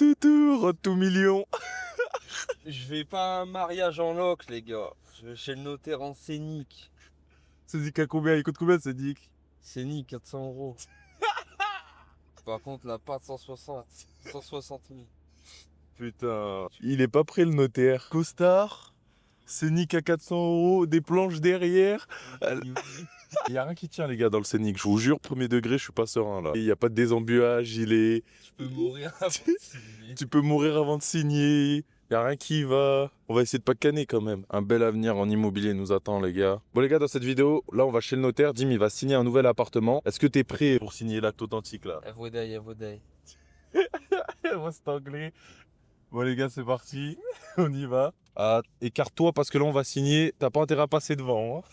Road to million. Je vais pas à un mariage en loc, les gars. Je vais chez le notaire en scénic. Scénic à combien? Il coûte combien Scénic? Scénic, 400 euros. Par contre, la pâte, 160. 160 000. Putain. Il est pas prêt le notaire. Costard, Scénic à 400 euros, des planches derrière. Il y a rien qui tient les gars dans le Scénic. Je vous jure, premier degré, je suis pas serein là. Il y a pas de désembuage, il est... Je peux mourir avant de signer. Tu peux mourir avant de signer. Y a rien qui va. On va essayer de pas canner quand même. Un bel avenir en immobilier nous attend les gars. Bon les gars, dans cette vidéo, là on va chez le notaire. Dim il va signer un nouvel appartement. Est-ce que t'es prêt pour signer l'acte authentique là? Everyday, everyday. Moi c'est anglais. Bon les gars, c'est parti. On y va. Ah, écarte-toi parce que là on va signer. T'as pas intérêt à passer devant. Hein.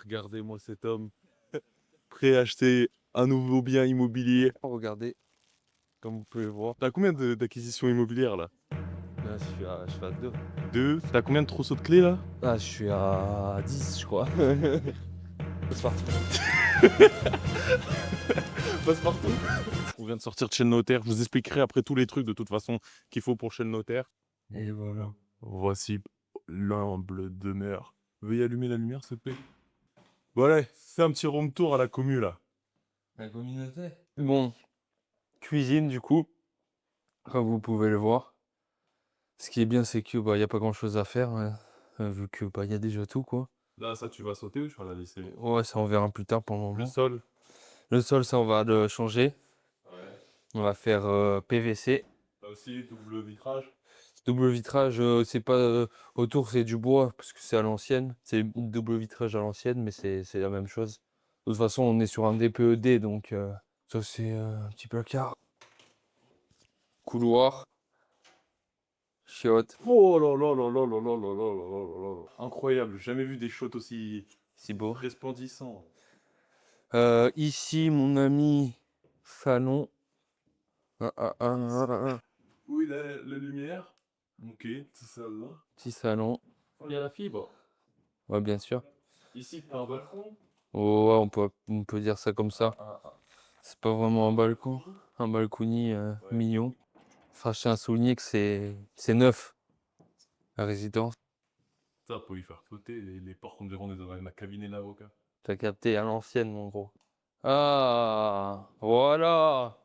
Regardez-moi cet homme. Prêt à acheter un nouveau bien immobilier. Regardez, comme vous pouvez le voir. T'as combien d'acquisitions immobilières là? Là, je suis à 2. Deux. T'as combien de trousseaux de clés là? Ah, je suis à 10, je crois. C'est parti. Passe-partout. On vient de sortir de chez le notaire. Je vous expliquerai après tous les trucs de toute façon qu'il faut pour chez le notaire. Et voilà. Voici l'humble demeure. Veuillez allumer la lumière, s'il te plaît. Voilà, c'est un petit room tour à la commu là. La communauté. Bon, cuisine du coup, comme vous pouvez le voir. Ce qui est bien, c'est que y a pas grand chose à faire, hein, vu que y a déjà tout quoi. Là, ça, tu vas sauter ou tu vas la laisser? Ouais, ça on verra plus tard pour le Le moment. sol. Le sol, ça on va le changer. Ouais. On va faire PVC. Là aussi, double vitrage. Double vitrage, c'est pas autour, c'est du bois parce que c'est à l'ancienne. C'est double vitrage à l'ancienne, mais c'est la même chose. De toute façon, on est sur un DPED, donc ça c'est un petit placard. Couloir. Chiotte. Oh là là là là là là là là là là là. Incroyable, j'ai jamais vu des shots aussi C'est beau. resplendissants. Ici, mon ami, salon. Ah. Oui, la lumière. Ok, c'est celle-là. Petit salon. Il y a la fibre. Ouais, bien sûr. Ici, t'as un balcon. Oh, ouais, on peut dire ça comme ça. C'est pas vraiment un balcon. Un balcony mignon. Enfin, je tiens à souligner que c'est neuf, la résidence. Ça, pour y faire sauter, les portes, on dirait on est dans un cabinet d'avocat. T'as capté à l'ancienne, mon gros. Ah, voilà.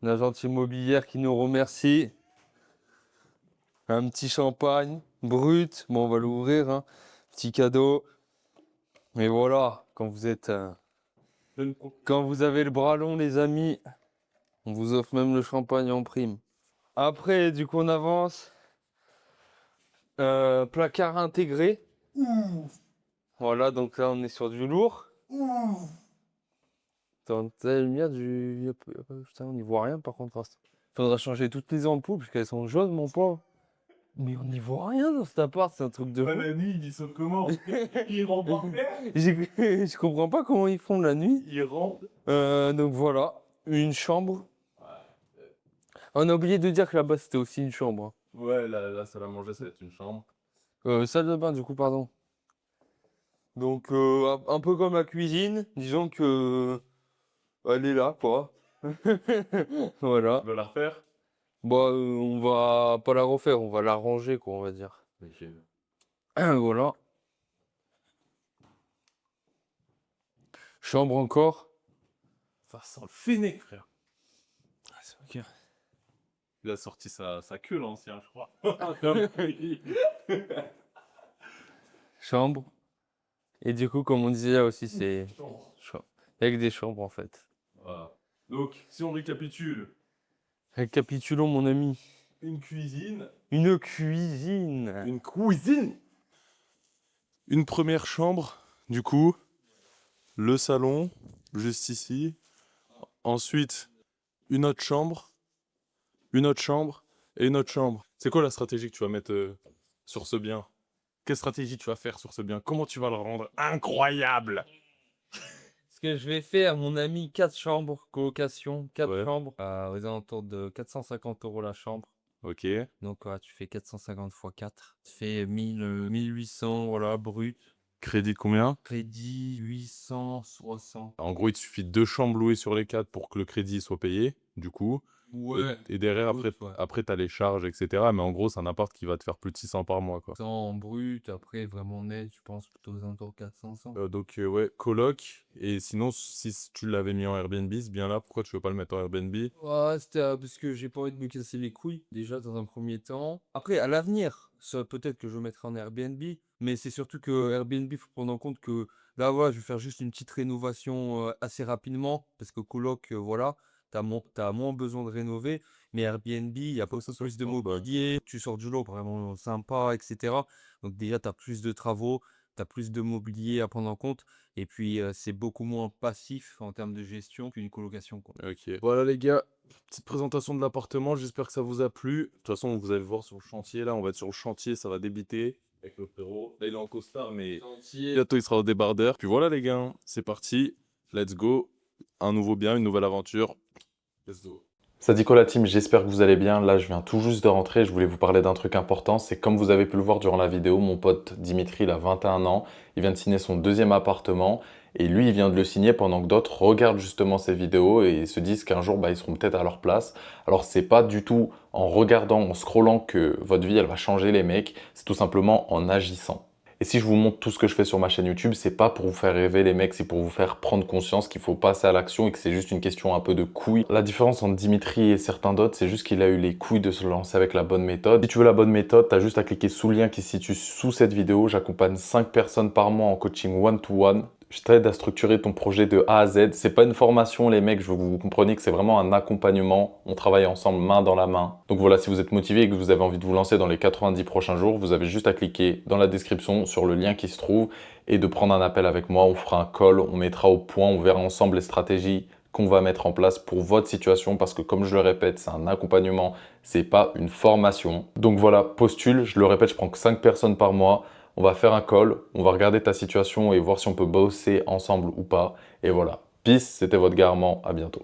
L'agente immobilière qui nous remercie. Un petit champagne brut. Bon, on va l'ouvrir. Hein. Petit cadeau. Mais voilà, quand vous êtes, quand vous avez le bras long, les amis, on vous offre même le champagne en prime. Après, du coup, on avance. Placard intégré. Voilà, donc là, on est sur du lourd. T'as la lumière du... Putain, on n'y voit rien par contraste. Faudra changer toutes les ampoules parce qu'elles sont jaunes, mon pauvre. Mais on n'y voit rien dans cet appart, c'est un truc de fou. La nuit, ils sont comment? Ils rentrent par terre. Je comprends pas comment ils font la nuit. Ils rentrent. Donc voilà, une chambre. On a oublié de dire que là-bas c'était aussi une chambre. Ouais, la salle à manger, c'est une chambre. Salle de bain du coup, pardon. Donc un peu comme la cuisine, disons que elle est là quoi. Voilà. Tu veux la refaire? Bah on va pas la refaire, on va la ranger quoi on va dire. Ok. Voilà. Chambre encore. Ça sent le fennec, frère. Ah, c'est ok. Il a sorti sa queue, l'ancien, je crois. Chambre. Et du coup comme on disait là aussi c'est avec des chambres en fait. Voilà. Donc, si on récapitule, Récapitulons mon ami. une cuisine. Une cuisine. Une cuisine. Une première chambre, du coup. Le salon, juste ici. Ensuite, une autre chambre. Une autre chambre. Et une autre chambre. C'est quoi la stratégie que tu vas mettre sur ce bien? Quelle stratégie tu vas faire sur ce bien? Comment tu vas le rendre incroyable? Ce que je vais faire, mon ami, 4 chambres, colocation, 4 Ouais. chambres, aux alentours de 450 euros la chambre. Ok. Donc tu fais 450 x 4, ça fait 1000, 1800, voilà, brut. Crédit de combien? Crédit 860. En gros, il te suffit de 2 chambres louées sur les 4 pour que le crédit soit payé, du coup. Ouais. Et derrière, après, Ouais. après tu as les charges, etc. Mais en gros, c'est un appart qui va te faire plus de 600 par mois, quoi. 100 en brut, après vraiment net, je pense plutôt aux alentours de 400. Donc, ouais, coloc. Et sinon, si tu l'avais mis en Airbnb, c'est bien là. Pourquoi tu veux pas le mettre en Airbnb? Ouais, c'était parce que j'ai pas envie de me casser les couilles, déjà dans un premier temps. Après, à l'avenir, ça peut-être que je mettrai en Airbnb, mais c'est surtout que Airbnb, il faut prendre en compte que là, voilà, je vais faire juste une petite rénovation assez rapidement, parce que coloc, voilà, t'as moins besoin de rénover, mais Airbnb, il y a pas plus de mobilier, tu sors du lot vraiment sympa, etc. Donc déjà, tu as plus de travaux, tu as plus de mobilier à prendre en compte, et puis c'est beaucoup moins passif en termes de gestion qu'une colocation, quoi. Ok. Voilà les gars, petite présentation de l'appartement, j'espère que ça vous a plu. De toute façon, vous allez le voir sur le chantier, là, on va être sur le chantier, ça va débiter avec le frérot. Là, il est en costard, mais bientôt il sera au débardeur. Puis voilà les gars, c'est parti, let's go. Un nouveau bien, une nouvelle aventure. Let's go. Ça dit quoi la team? J'espère que vous allez bien. Là, je viens tout juste de rentrer. Je voulais vous parler d'un truc important. C'est comme vous avez pu le voir durant la vidéo, mon pote Dimitri, il a 21 ans. Il vient de signer son deuxième appartement. Et lui, il vient de le signer pendant que d'autres regardent justement ces vidéos et se disent qu'un jour, ils seront peut-être à leur place. Alors, c'est pas du tout en regardant, en scrollant que votre vie, elle va changer les mecs. C'est tout simplement en agissant. Et si je vous montre tout ce que je fais sur ma chaîne YouTube, c'est pas pour vous faire rêver les mecs, c'est pour vous faire prendre conscience qu'il faut passer à l'action et que c'est juste une question un peu de couilles. La différence entre Dimitri et certains d'autres, c'est juste qu'il a eu les couilles de se lancer avec la bonne méthode. Si tu veux la bonne méthode, t'as juste à cliquer sous le lien qui se situe sous cette vidéo. J'accompagne 5 personnes par mois en coaching one-to-one. Je t'aide à structurer ton projet de A à Z. C'est pas une formation, les mecs, je veux que vous compreniez que c'est vraiment un accompagnement. On travaille ensemble main dans la main. Donc voilà, si vous êtes motivé et que vous avez envie de vous lancer dans les 90 prochains jours, vous avez juste à cliquer dans la description sur le lien qui se trouve et de prendre un appel avec moi. On fera un call, on mettra au point, on verra ensemble les stratégies qu'on va mettre en place pour votre situation parce que comme je le répète, c'est un accompagnement, c'est pas une formation. Donc voilà, postule, je le répète, je prends que 5 personnes par mois. On va faire un call, on va regarder ta situation et voir si on peut bosser ensemble ou pas. Et voilà. Peace, c'était votre Garment, à bientôt.